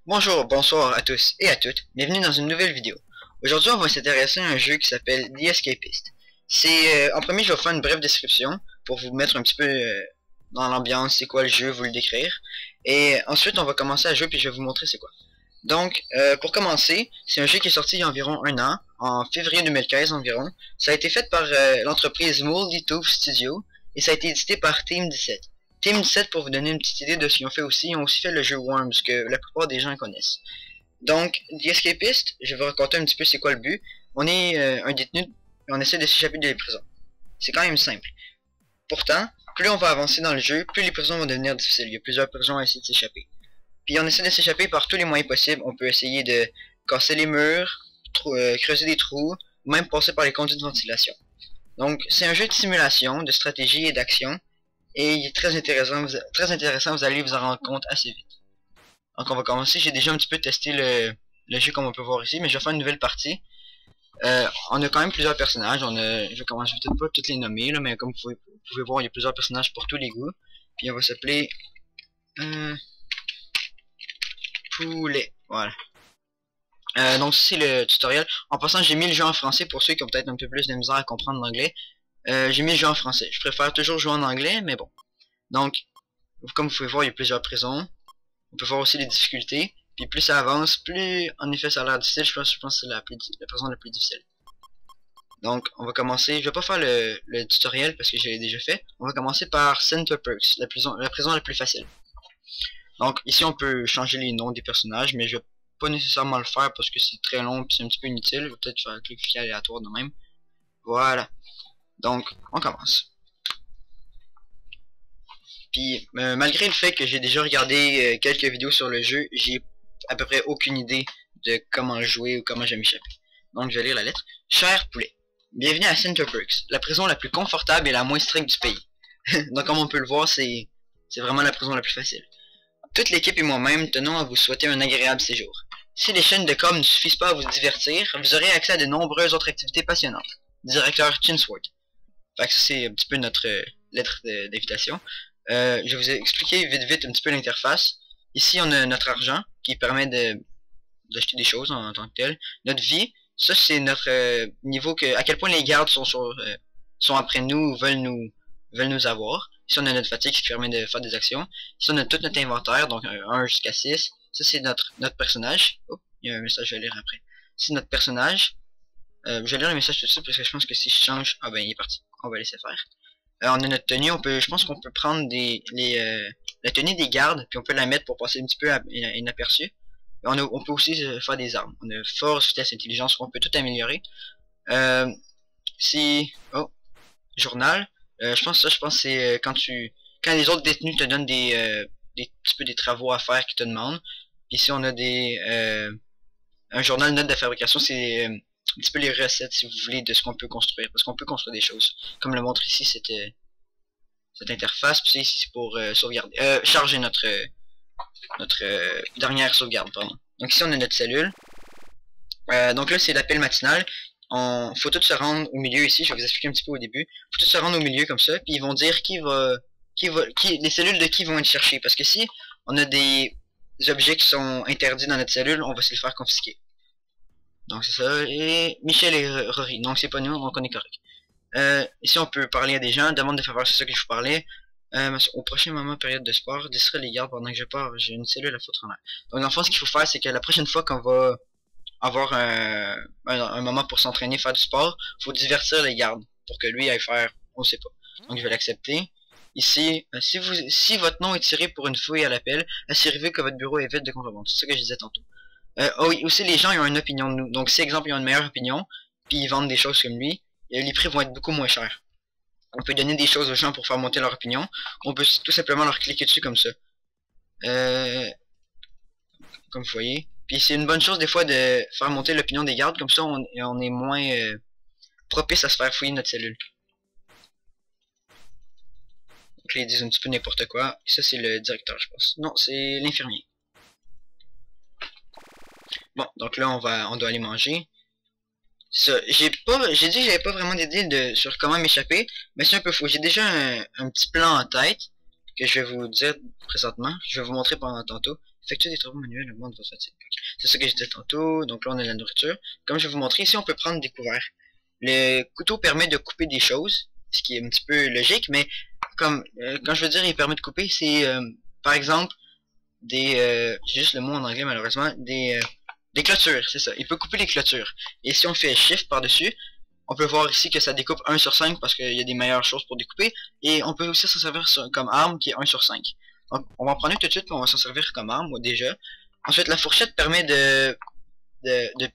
Bonjour, bonsoir à tous et à toutes, bienvenue dans une nouvelle vidéo. Aujourd'hui on va s'intéresser à un jeu qui s'appelle The Escapist. En premier je vais faire une brève description pour vous mettre un petit peu dans l'ambiance, c'est quoi le jeu, vous le décrire. Et ensuite on va commencer à jouer puis je vais vous montrer c'est quoi. Donc pour commencer, c'est un jeu qui est sorti il y a environ un an, en février 2015 environ. Ça a été fait par l'entreprise Moldy Tooth Studio et ça a été édité par Team 17. Team 17, pour vous donner une petite idée de ce qu'ils ont fait aussi, ils ont aussi fait le jeu Worms, que la plupart des gens connaissent. Donc, The Escapist, je vais vous raconter un petit peu c'est quoi le but. On est un détenu et on essaie de s'échapper des prisons. C'est quand même simple. Pourtant, plus on va avancer dans le jeu, plus les prisons vont devenir difficiles. Il y a plusieurs prisons à essayer de s'échapper. Puis on essaie de s'échapper par tous les moyens possibles. On peut essayer de casser les murs, creuser des trous, ou même passer par les conduits de ventilation. Donc, c'est un jeu de simulation, de stratégie et d'action. Et il est très intéressant, vous allez vous en rendre compte assez vite. Donc on va commencer, j'ai déjà un petit peu testé le jeu comme on peut voir ici, mais je vais faire une nouvelle partie. On a quand même plusieurs personnages, je vais peut-être pas toutes les nommer, là, mais comme vous pouvez voir, il y a plusieurs personnages pour tous les goûts. Puis on va s'appeler Poulet, voilà. Donc c'est le tutoriel. En passant, j'ai mis le jeu en français pour ceux qui ont peut-être un peu plus de misère à comprendre l'anglais. J'ai mis le jeu en français. Je préfère toujours jouer en anglais, mais bon. Donc, comme vous pouvez voir, il y a plusieurs prisons. On peut voir aussi les difficultés. Puis plus ça avance, plus en effet ça a l'air difficile. Je pense que c'est la prison la plus difficile. Donc, on va commencer. Je vais pas faire le tutoriel parce que je l'ai déjà fait. On va commencer par Center Perks, la prison la plus facile. Donc, ici on peut changer les noms des personnages, mais je vais pas nécessairement le faire parce que c'est très long et c'est un petit peu inutile. Je vais peut-être faire un clic aléatoire de même. Voilà. Donc, on commence. Puis, malgré le fait que j'ai déjà regardé quelques vidéos sur le jeu, j'ai à peu près aucune idée de comment jouer ou comment je vais m'échapper. Donc, je vais lire la lettre. Cher poulet, bienvenue à Center Perks, la prison la plus confortable et la moins stricte du pays. Donc, comme on peut le voir, c'est vraiment la prison la plus facile. Toute l'équipe et moi-même tenons à vous souhaiter un agréable séjour. Si les chaînes de com ne suffisent pas à vous divertir, vous aurez accès à de nombreuses autres activités passionnantes. Directeur Chinsworth. Fait que ça, c'est un petit peu notre lettre d'invitation. Je vais vous expliquer vite un petit peu l'interface. Ici, on a notre argent qui permet d'acheter des choses en tant que tel. Notre vie, ça c'est notre niveau à quel point les gardes sont après nous ou veulent nous avoir. Ici, on a notre fatigue qui permet de faire des actions. Ici, on a tout notre inventaire, donc 1 jusqu'à 6. Ça, c'est notre personnage. Oh, il y a un message, je vais lire après. C'est notre personnage. Je vais lire le message tout de suite parce que je pense que si je change... Ah ben, il est parti. On va laisser faire. On a notre tenue, je pense qu'on peut prendre la tenue des gardes, puis on peut la mettre pour passer un petit peu inaperçu. On peut aussi faire des armes. On a force, vitesse, intelligence, on peut tout améliorer. Oh, journal. Je pense que c'est quand les autres détenus te donnent des travaux à faire qu'ils te demandent. Ici on a un journal note de fabrication, c'est un petit peu les recettes si vous voulez de ce qu'on peut construire, parce qu'on peut construire des choses. Comme le montre ici cette interface, puis ici c'est pour sauvegarder, charger notre dernière sauvegarde, pardon. Donc ici on a notre cellule. Donc là c'est l'appel matinal. Faut tout se rendre au milieu ici, je vais vous expliquer un petit peu au début. Faut tout se rendre au milieu comme ça, puis ils vont dire les cellules de qui vont être cherchées. Parce que si on a des objets qui sont interdits dans notre cellule, on va se les faire confisquer. Donc c'est ça, et Michel et Rory, donc c'est pas nous, donc on est correct. Ici on peut parler à des gens, demande de faveur, c'est ça que je vous parlais. Au prochain moment, période de sport, distrait les gardes pendant que je pars, j'ai une cellule à foutre en l'air. Donc dans le fond, ce qu'il faut faire, c'est que la prochaine fois qu'on va avoir un moment pour s'entraîner, faire du sport, faut divertir les gardes, pour que lui aille faire, on sait pas. Donc je vais l'accepter. Ici, si votre nom est tiré pour une fouille à l'appel, assurez-vous que votre bureau est vide de contrebande. C'est ça que je disais tantôt. Oh oui, aussi les gens ils ont une opinion de nous. Donc si exemple ils ont une meilleure opinion, puis ils vendent des choses comme lui, les prix vont être beaucoup moins chers. On peut donner des choses aux gens pour faire monter leur opinion. On peut tout simplement leur cliquer dessus comme ça. Comme vous voyez. Puis c'est une bonne chose des fois de faire monter l'opinion des gardes, comme ça on est moins propice à se faire fouiller notre cellule. Donc là ils disent un petit peu n'importe quoi. Et ça c'est le directeur je pense. Non, c'est l'infirmier. Bon, donc là on doit aller manger. J'ai dit que j'avais pas vraiment d'idée sur comment m'échapper, mais c'est un peu fou. J'ai déjà un petit plan en tête que je vais vous dire présentement. Je vais vous montrer pendant tantôt. Effectuer des travaux manuels augmente votre fatigue. C'est ça que je disais tantôt. Donc là, on a la nourriture. Comme je vais vous montrer, ici, on peut prendre des couverts. Le couteau permet de couper des choses, ce qui est un petit peu logique, mais comme quand je veux dire il permet de couper, c'est par exemple des j'ai juste le mot en anglais malheureusement, des clôtures, c'est ça. Il peut couper les clôtures. Et si on fait shift par-dessus, on peut voir ici que ça découpe 1 sur 5 parce qu'il y a des meilleures choses pour découper. Et on peut aussi s'en servir comme arme qui est 1 sur 5. Donc on va en prendre une tout de suite, puis on va s'en servir comme arme déjà. Ensuite la fourchette permet de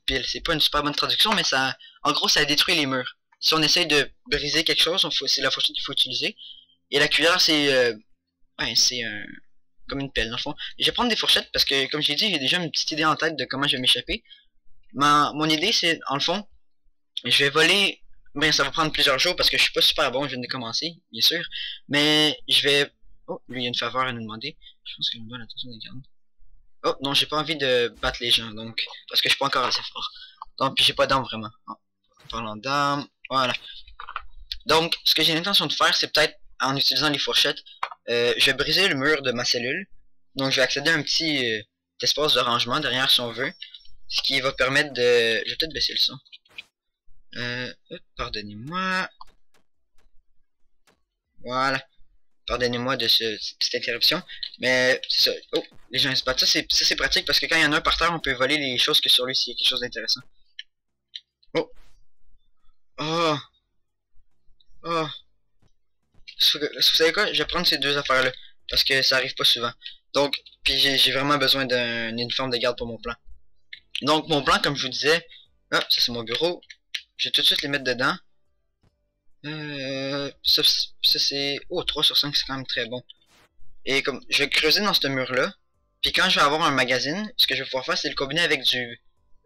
pile. C'est pas une super bonne traduction, mais ça, en gros, ça détruit les murs. Si on essaye de briser quelque chose, c'est la fourchette qu'il faut utiliser. Et la cuillère, c'est ouais, c'est comme une pelle, dans le fond. Et je vais prendre des fourchettes parce que, comme j'ai dit, j'ai déjà une petite idée en tête de comment je vais m'échapper. Mon idée, c'est, en le fond, je vais voler. Ben, ça va prendre plusieurs jours parce que je suis pas super bon, je viens de commencer, bien sûr. Mais je vais. Oh, lui, il y a une faveur à nous demander. Je pense qu'il me donne l'attention des gardes. Oh, non, j'ai pas envie de battre les gens, donc. Parce que je suis pas encore assez fort. Donc, puis j'ai pas d'armes vraiment. Oh, en parlant d'armes, voilà. Donc, ce que j'ai l'intention de faire, c'est peut-être, en utilisant les fourchettes, je vais briser le mur de ma cellule. Donc, je vais accéder à un petit espace de rangement derrière, si on veut. Ce qui va permettre de... Je vais peut-être baisser le son. Pardonnez-moi. Voilà. Pardonnez-moi de cette petite interruption. Mais, c'est ça. Oh, les gens se battent. Ça, c'est pratique parce que quand il y en a un par terre, on peut voler les choses que sur lui s'il y a quelque chose d'intéressant. Oh. Oh. Oh. Vous savez quoi? Je vais prendre ces deux affaires-là. Parce que ça arrive pas souvent. Donc, puis j'ai vraiment besoin d'un uniforme de garde pour mon plan. Donc, mon plan, comme je vous disais... Ah, ça c'est mon bureau. Je vais tout de suite les mettre dedans. Ça c'est... Oh, 3 sur 5, c'est quand même très bon. Et comme, je vais creuser dans ce mur-là. Puis quand je vais avoir un magazine, ce que je vais pouvoir faire, c'est le combiner avec du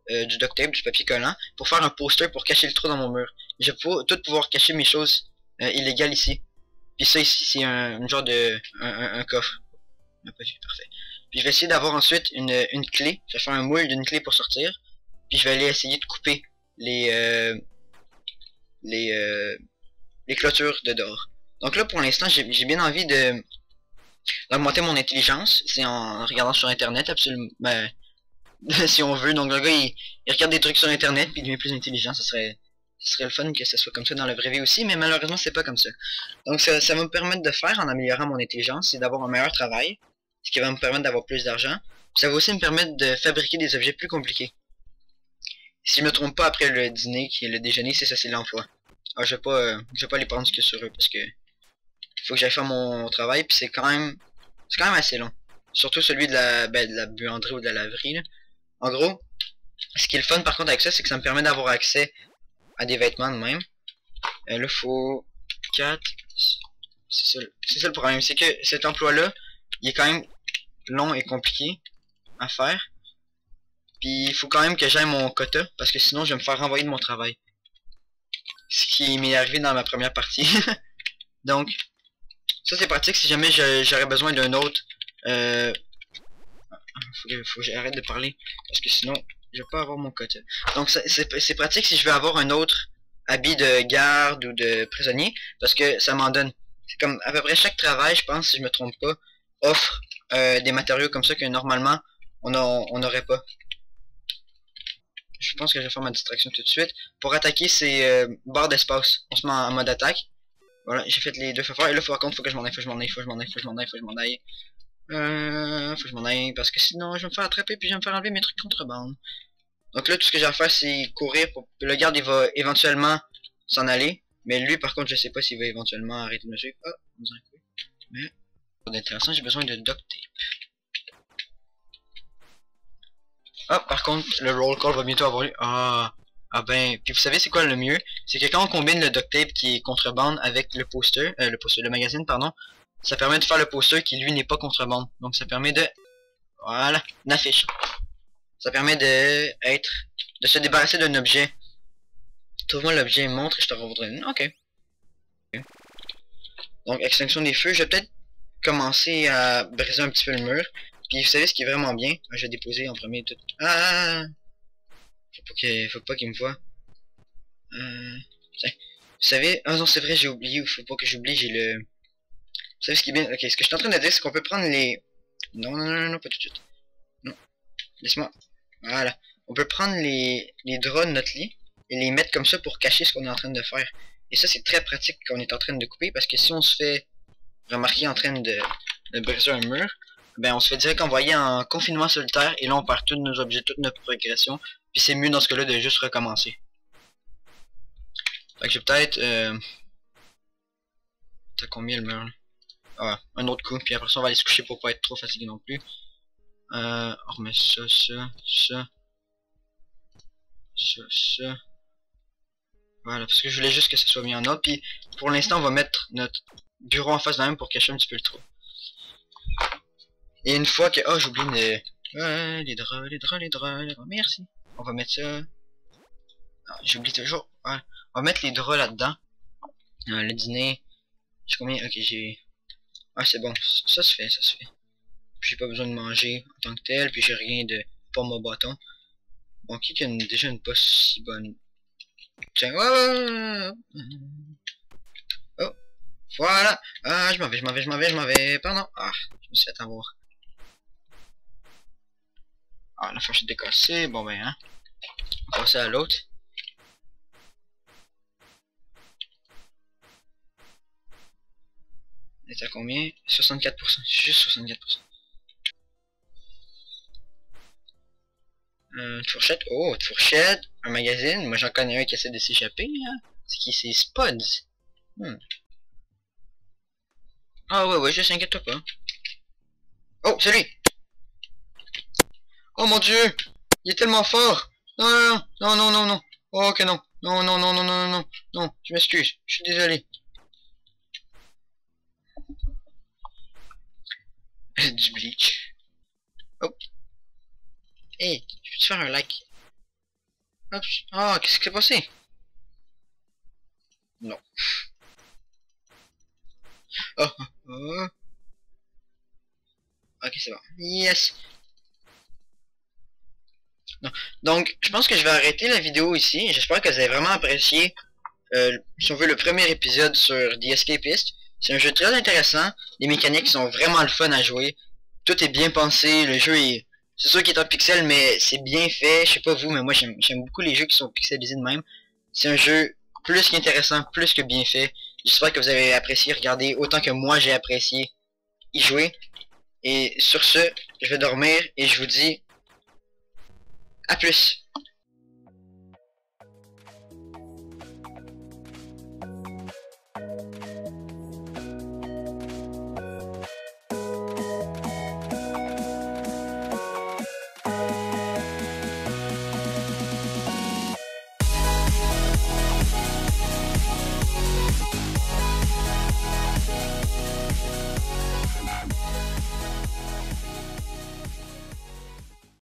duct tape, du papier collant, pour faire un poster pour cacher le trou dans mon mur. Je vais tout pouvoir cacher mes choses illégales ici. Puis ça ici, c'est un genre de... un coffre. On n'a pas vu, parfait. Puis je vais essayer d'avoir ensuite une clé. Je vais faire un moule d'une clé pour sortir. Puis je vais aller essayer de couper les clôtures de dehors. Donc là, pour l'instant, j'ai bien envie d'augmenter mon intelligence. C'est en regardant sur internet, absolument. Ben, si on veut. Donc le gars, il regarde des trucs sur internet, puis il devient plus intelligent. Ce serait le fun que ça soit comme ça dans la vraie vie aussi, mais malheureusement, c'est pas comme ça. Donc ça va me permettre de faire, en améliorant mon intelligence, c'est d'avoir un meilleur travail, ce qui va me permettre d'avoir plus d'argent. Ça va aussi me permettre de fabriquer des objets plus compliqués. Si je me trompe pas, après le dîner, qui est le déjeuner, c'est ça, c'est l'emploi. Ah, je vais pas les prendre que sur eux, parce que faut que j'aille faire mon travail, puis c'est quand même assez long. Surtout celui de la buanderie ou de la laverie, là. En gros, ce qui est le fun par contre avec ça, c'est que ça me permet d'avoir accès à des vêtements de même. Là, faut 4. C'est ça le problème, c'est que cet emploi-là, il est quand même long et compliqué à faire. Puis il faut quand même que j'aille mon quota, parce que sinon je vais me faire renvoyer de mon travail. Ce qui m'est arrivé dans ma première partie. Donc, ça c'est pratique si jamais j'aurais besoin d'un autre. Faut que j'arrête de parler, parce que sinon je vais pas avoir mon quota. Donc c'est pratique si je veux avoir un autre habit de garde ou de prisonnier, parce que ça m'en donne. C'est comme à peu près chaque travail, je pense, si je me trompe pas, offre des matériaux comme ça que normalement on n'aurait pas. Je pense que je vais faire ma distraction tout de suite. Pour attaquer ces barres d'espace, on se met en mode attaque. Voilà, j'ai fait les deux fois. Et là, par contre, faut que je m'en aille, faut que je m'en aille, faut que je m'en aille, faut que je m'en aille, faut que je m'en aille. Faut que je m'en aille, parce que sinon, je vais me faire attraper, puis je vais me faire enlever mes trucs contrebande. Donc là, tout ce que j'ai à faire, c'est courir. Le garde, il va éventuellement s'en aller. Mais lui, par contre, je sais pas s'il va éventuellement arrêter de me suivre. Ah, on dirait que oui. Mais, pour d'intéressant, j'ai besoin de duct tape. Ah, par contre, le roll call va bientôt avoir lieu. Ah ben, puis vous savez c'est quoi le mieux? C'est que quand on combine le duct tape qui est contrebande avec le magazine, pardon, ça permet de faire le poster qui lui n'est pas contrebande. Donc ça permet de, voilà, une affiche. Ça permet de se débarrasser d'un objet. Trouve-moi l'objet, montre et je te revaudrai une. Ok. Donc extinction des feux, je vais peut-être commencer à briser un petit peu le mur. Puis vous savez ce qui est vraiment bien? Je vais déposer en premier tout. Ah! Faut pas qu'il me voie. Tiens. Vous savez... Ah non, c'est vrai, j'ai oublié. Faut pas que j'oublie, j'ai le... Vous savez ce qui est bien? Ok, ce que je suis en train de dire, c'est qu'on peut prendre les... Non, pas tout de suite. Laisse-moi. Voilà. On peut prendre les draps de notre lit et les mettre comme ça pour cacher ce qu'on est en train de faire. Et ça, c'est très pratique quand on est en train de couper parce que si on se fait remarquer en train de briser un mur, ben on se fait direct envoyer en confinement solitaire et là on perd tous nos objets, toute notre progression. Puis c'est mieux dans ce cas-là de juste recommencer. Fait que j'ai peut-être... T'as combien le mur là? Ah ouais, un autre coup, puis après ça on va aller se coucher pour pas être trop fatigué non plus. On remet ça, ça. Voilà, parce que je voulais juste que ça soit mis en ordre. Puis pour l'instant on va mettre notre bureau en face de même pour cacher un petit peu le trou. Et une fois que... Oh, j'oublie de... les draps, merci. On va mettre ça... Ah, j'oublie toujours. Ouais. On va mettre les draps là-dedans. Le dîner... J'ai combien? Ok, j'ai... Ah, c'est bon. Ça se fait, ça se fait. J'ai pas besoin de manger en tant que tel. Puis j'ai rien de pomme au bâton. Bon, qui a déjà une pas si bonne... Tiens, oh! Oh! Voilà! Ah, je m'en vais. Pardon. Ah, je me suis fait avoir. Ah, la fourchette est cassée. Bon ben, hein. On va passer à l'autre. Elle est à combien? 64%. Juste 64%. Une fourchette. Oh, une fourchette. Un magazine. Moi, j'en connais un qui essaie de s'échapper. Hein. C'est qui? C'est Spuds. Ah ouais, je s'inquiète pas. Oh, c'est lui! Oh mon dieu! Il est tellement fort! Non. Oh, ok, non. Non, je m'excuse. Je suis désolé. Du bleach. Oh. Hey, je peux te faire un like? Hop. Oh, qu'est-ce qui s'est passé? Non. Oh. Ok, c'est bon. Yes! Non. Donc, je pense que je vais arrêter la vidéo ici. J'espère que vous avez vraiment apprécié, si on veut, le premier épisode sur The Escapist. C'est un jeu très intéressant. Les mécaniques sont vraiment le fun à jouer. Tout est bien pensé. Le jeu est... C'est sûr qu'il est en pixel, mais c'est bien fait. Je sais pas vous, mais moi j'aime beaucoup les jeux qui sont pixelisés de même. C'est un jeu plus qu'intéressant, plus que bien fait. J'espère que vous avez apprécié regarder autant que moi j'ai apprécié y jouer. Et sur ce, je vais dormir et je vous dis à plus.